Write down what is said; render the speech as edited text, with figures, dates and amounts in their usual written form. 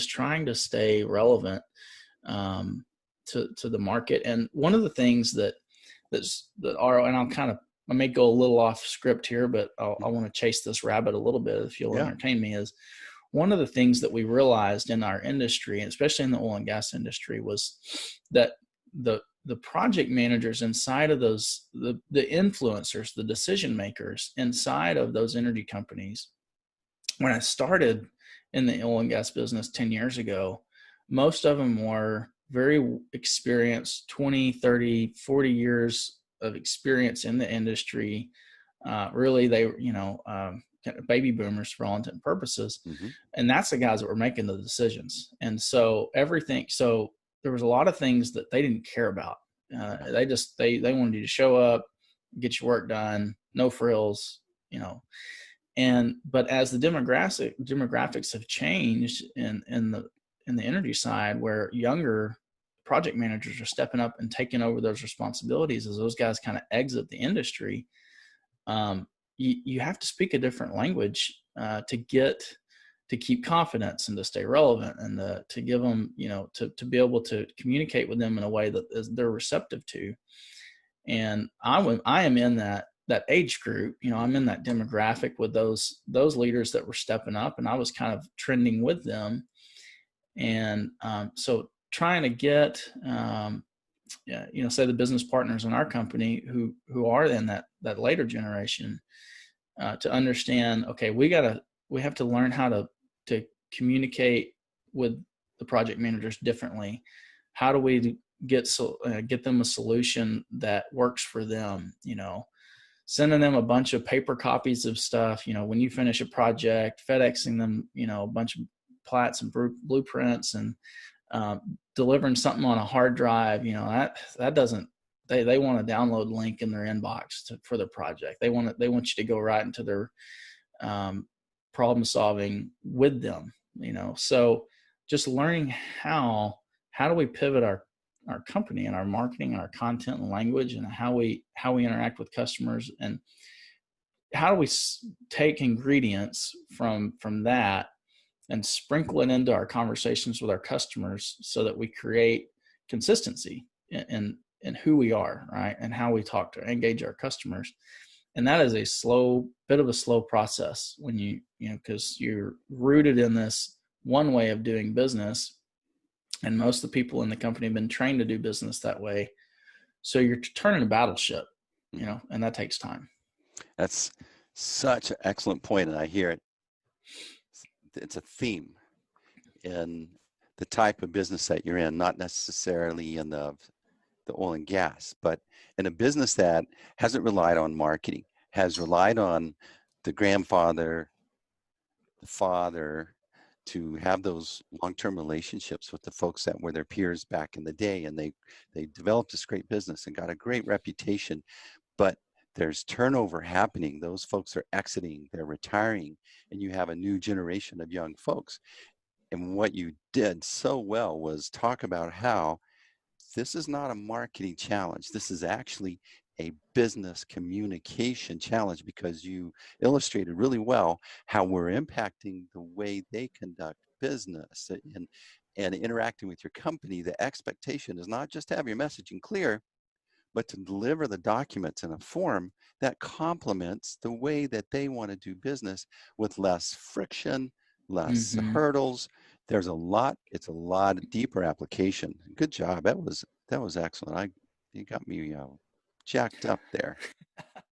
trying to stay relevant to the market. And one of the things that I may go a little off script here, but I want to chase this rabbit a little bit if you'll entertain me, is one of the things that we realized in our industry, and especially in the oil and gas industry, was that the project managers inside of those, the influencers, the decision makers inside of those energy companies, when I started in the oil and gas business 10 years ago, most of them were very experienced, 20, 30, 40 years of experience in the industry. Really, they were, kind of baby boomers for all intent and purposes. Mm-hmm. And that's the guys that were making the decisions. And so there was a lot of things that they didn't care about. They wanted you to show up, get your work done, no frills, but as the demographics have changed in the energy side, where younger project managers are stepping up and taking over those responsibilities as those guys kind of exit the industry, you have to speak a different language to keep confidence and to stay relevant, and to give them, to be able to communicate with them in a way that they're receptive to. And I am in that age group. I'm in that demographic with those leaders that were stepping up, and I was kind of trending with them. And so trying to get, say the business partners in our company who are in that later generation, to understand, okay, we have to learn how to communicate with the project managers differently. How do we get them a solution that works for them? Sending them a bunch of paper copies of stuff, when you finish a project, FedExing them, a bunch of plats and blueprints, and delivering something on a hard drive, that doesn't, they want a download link in their inbox for their project. They want you to go right into their problem solving with them, so just learning how do we pivot our company and our marketing and our content and language, and how we interact with customers, and how do we take ingredients from that and sprinkle it into our conversations with our customers, so that we create consistency in who we are, right, and how we talk to engage our customers. And that is a bit of a slow process when because you're rooted in this one way of doing business, and most of the people in the company have been trained to do business that way. So you're turning a battleship, and that takes time. That's such an excellent point, and I hear it. It's a theme in the type of business that you're in, not necessarily in the oil and gas, but in a business that hasn't relied on marketing, has relied on the grandfather, the father, to have those long-term relationships with the folks that were their peers back in the day, and they developed this great business and got a great reputation. But there's turnover happening. Those folks are exiting, they're retiring, and you have a new generation of young folks. And what you did so well was talk about how this is not a marketing challenge. This is actually a business communication challenge, because you illustrated really well how we're impacting the way they conduct business and interacting with your company. The expectation is not just to have your messaging clear, but to deliver the documents in a form that complements the way that they want to do business, with less friction, less hurdles. It's a lot deeper application. Good job. That was excellent. You got me jacked up there.